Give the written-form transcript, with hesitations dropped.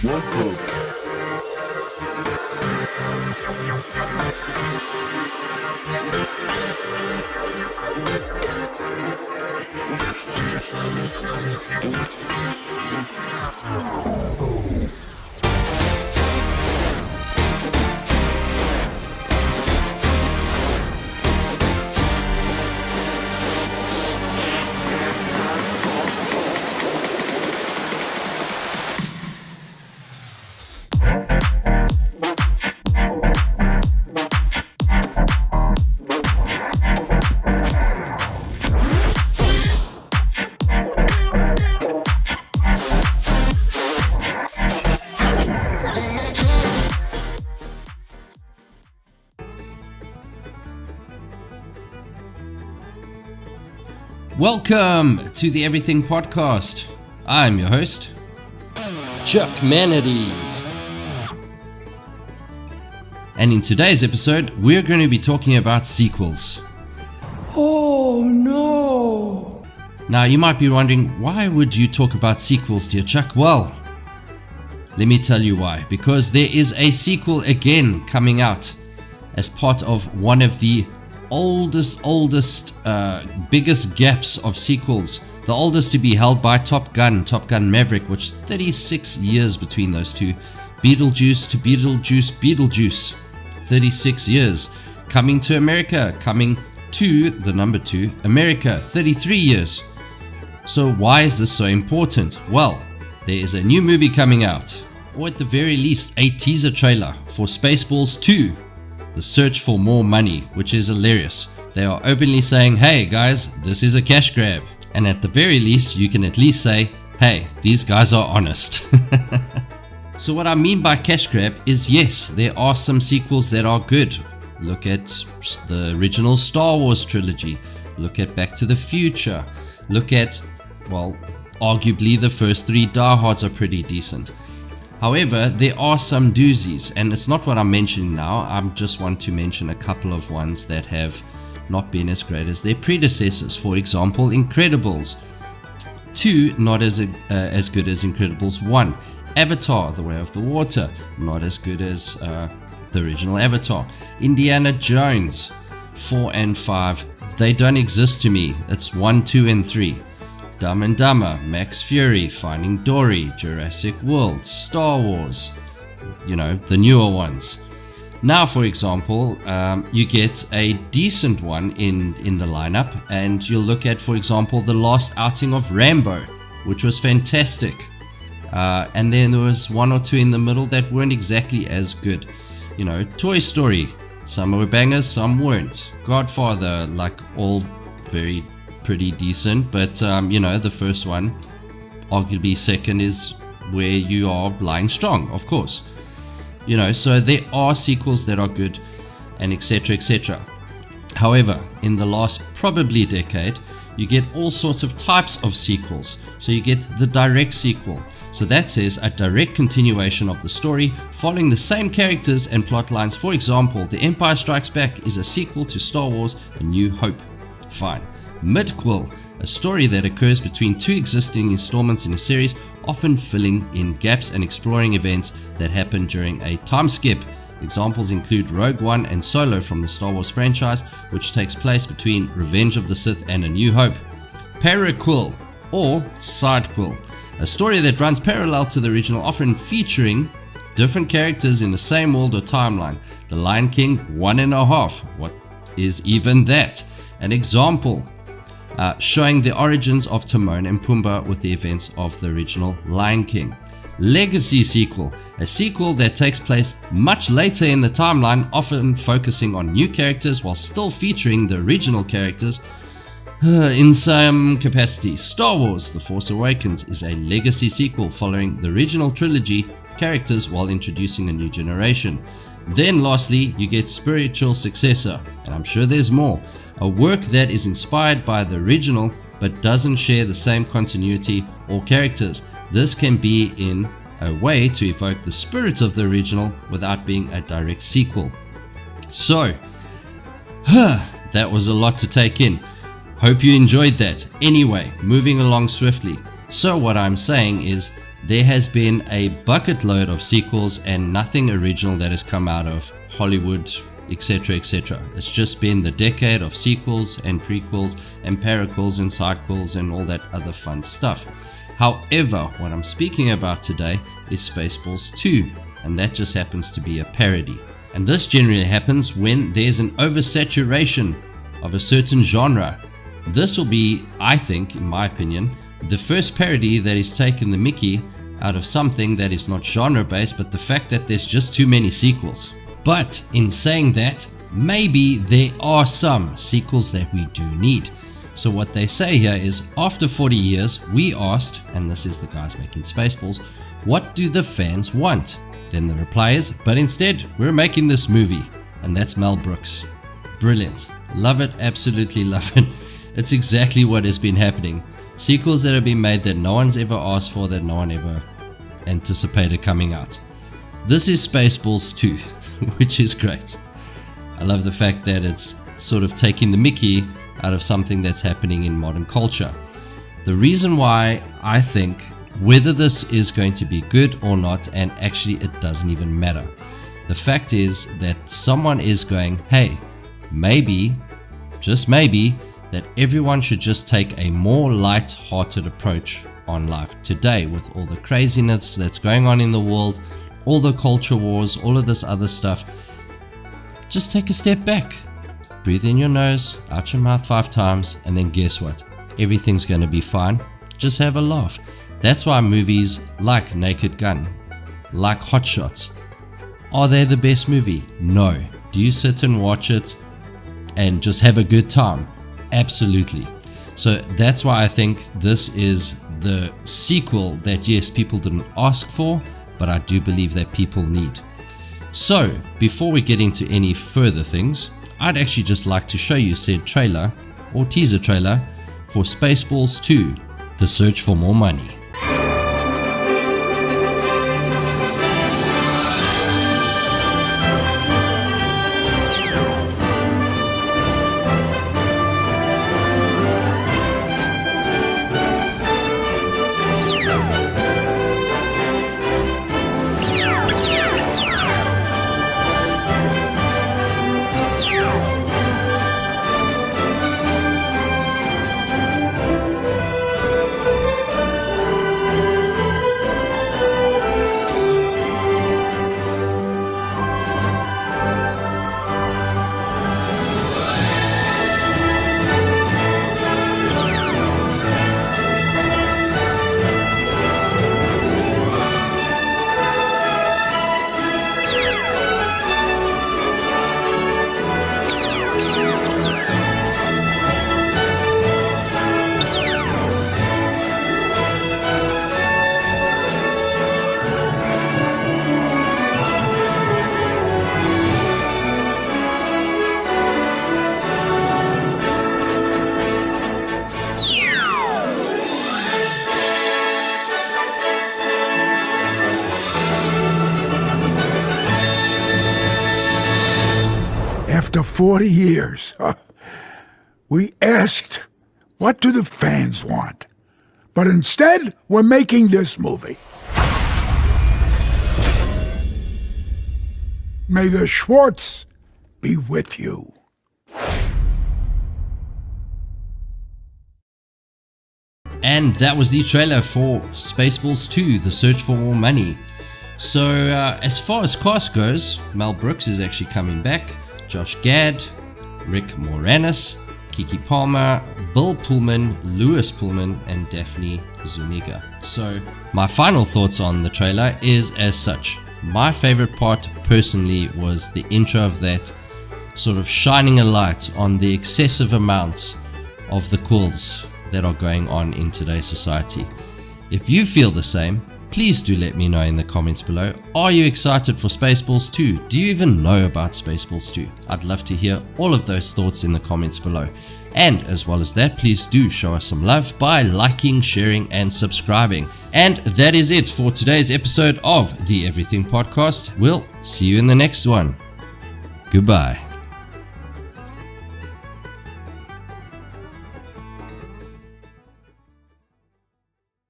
Welcome. Welcome to the Everything Podcast. I'm your host, Chuck Manity. And in today's episode, we're going to be talking about sequels. Oh no! Now, you might be wondering, why would you talk about sequels, dear Chuck? Well, let me tell you why. Because there is a sequel again coming out as part of one of the biggest gaps of sequels. The oldest to be held by Top Gun Maverick, which is 36 years between those two. Beetlejuice to Beetlejuice, 36 years. Coming to America, coming to the number 2, America, 33 years. So why is this so important? Well, there is a new movie coming out, or at the very least a teaser trailer for Spaceballs 2, The Search for More Money, which is hilarious. They are openly saying, hey guys, this is a cash grab. And at the very least, you can at least say, hey, these guys are honest. So what I mean by cash grab is, yes, there are some sequels that are good. Look at the original Star Wars trilogy. Look at Back to the Future. Look at, well, arguably the first 3 Die Hards are pretty decent. However, there are some doozies, and it's not what I'm mentioning now. I just want to mention a couple of ones that have not been as great as their predecessors. For example, Incredibles 2, not as good as Incredibles 1. Avatar, The Way of the Water, not as good as the original Avatar. Indiana Jones 4 and 5, they don't exist to me. It's 1, 2, and 3. Dumb and Dumber, Max Fury, Finding Dory, Jurassic World, Star Wars, the newer ones. Now, for example, you get a decent one in the lineup, and you'll look at, for example, the last outing of Rambo, which was fantastic. And then there was 1 or 2 in the middle that weren't exactly as good. Toy Story, some were bangers, some weren't. Godfather, like all very pretty decent, but the first one, arguably second, is where you are lying strong, of course. So there are sequels that are good, and etc, etc. However, in the last probably decade, you get all sorts of types of sequels. So you get the direct sequel. So that says a direct continuation of the story following the same characters and plot lines. For example, The Empire Strikes Back is a sequel to Star Wars: A New Hope. Fine. Midquel, a story that occurs between 2 existing installments in a series, often filling in gaps and exploring events that happen during a time skip. Examples include Rogue One and Solo from the Star Wars franchise, which takes place between Revenge of the Sith and A New Hope. Paraquel, or Sidequel, a story that runs parallel to the original, often featuring different characters in the same world or timeline. The Lion King 1.5, what is even that? An example, showing the origins of Timon and Pumbaa with the events of the original Lion King. Legacy sequel, a sequel that takes place much later in the timeline, often focusing on new characters while still featuring the original characters in some capacity. Star Wars: The Force Awakens is a legacy sequel following the original trilogy characters while introducing a new generation. Then lastly, you get spiritual successor, and I'm sure there's more. A work that is inspired by the original but doesn't share the same continuity or characters. This can be in a way to evoke the spirit of the original without being a direct sequel. So, that was a lot to take in. Hope you enjoyed that. Anyway, moving along swiftly. So what I'm saying is, there has been a bucket load of sequels and nothing original that has come out of Hollywood, etc., etc. It's just been the decade of sequels and prequels and paraquels and sidequels and all that other fun stuff. However, what I'm speaking about today is Spaceballs 2, and that just happens to be a parody. And this generally happens when there's an oversaturation of a certain genre. This will be, I think, in my opinion, the first parody that is taken the mickey out of something that is not genre-based, but the fact that there's just too many sequels. But in saying that, maybe there are some sequels that we do need. So what they say here is, after 40 years, we asked, and this is the guys making Spaceballs, what do the fans want? Then the reply is, but instead, we're making this movie. And that's Mel Brooks. Brilliant. Love it, absolutely love it. It's exactly what has been happening. Sequels that have been made that no one's ever asked for, that no one ever anticipated coming out. This is Spaceballs 2, which is great. I love the fact that it's sort of taking the mickey out of something that's happening in modern culture. The reason why I think whether this is going to be good or not, and actually it doesn't even matter. The fact is that someone is going, hey, maybe, just maybe, that everyone should just take a more light-hearted approach on life today with all the craziness that's going on in the world, all the culture wars, all of this other stuff. Just take a step back. Breathe in your nose, out your mouth 5 times, and then guess what? Everything's going to be fine. Just have a laugh. That's why movies like Naked Gun, like Hot Shots, are they the best movie? No. Do you sit and watch it and just have a good time? Absolutely. So that's why I think this is the sequel that, yes, people didn't ask for, but I do believe that people need. So before we get into any further things, I'd actually just like to show you said trailer or teaser trailer for Spaceballs 2, The Search for More Money. After 40 years, we asked, what do the fans want? But instead, we're making this movie. May the Schwartz be with you. And that was the trailer for Spaceballs 2, The Search for More Money. So as far as cast goes, Mel Brooks is actually coming back, Josh Gad, Rick Moranis, Keke Palmer, Bill Pullman, Lewis Pullman, and Daphne Zuniga. So my final thoughts on the trailer is as such. My favorite part personally was the intro of that, sort of shining a light on the excessive amounts of the quills that are going on in today's society. If you feel the same, please do let me know in the comments below. Are you excited for Spaceballs 2? Do you even know about Spaceballs 2? I'd love to hear all of those thoughts in the comments below. And as well as that, please do show us some love by liking, sharing, and subscribing. And that is it for today's episode of the Everything Podcast. We'll see you in the next one. Goodbye.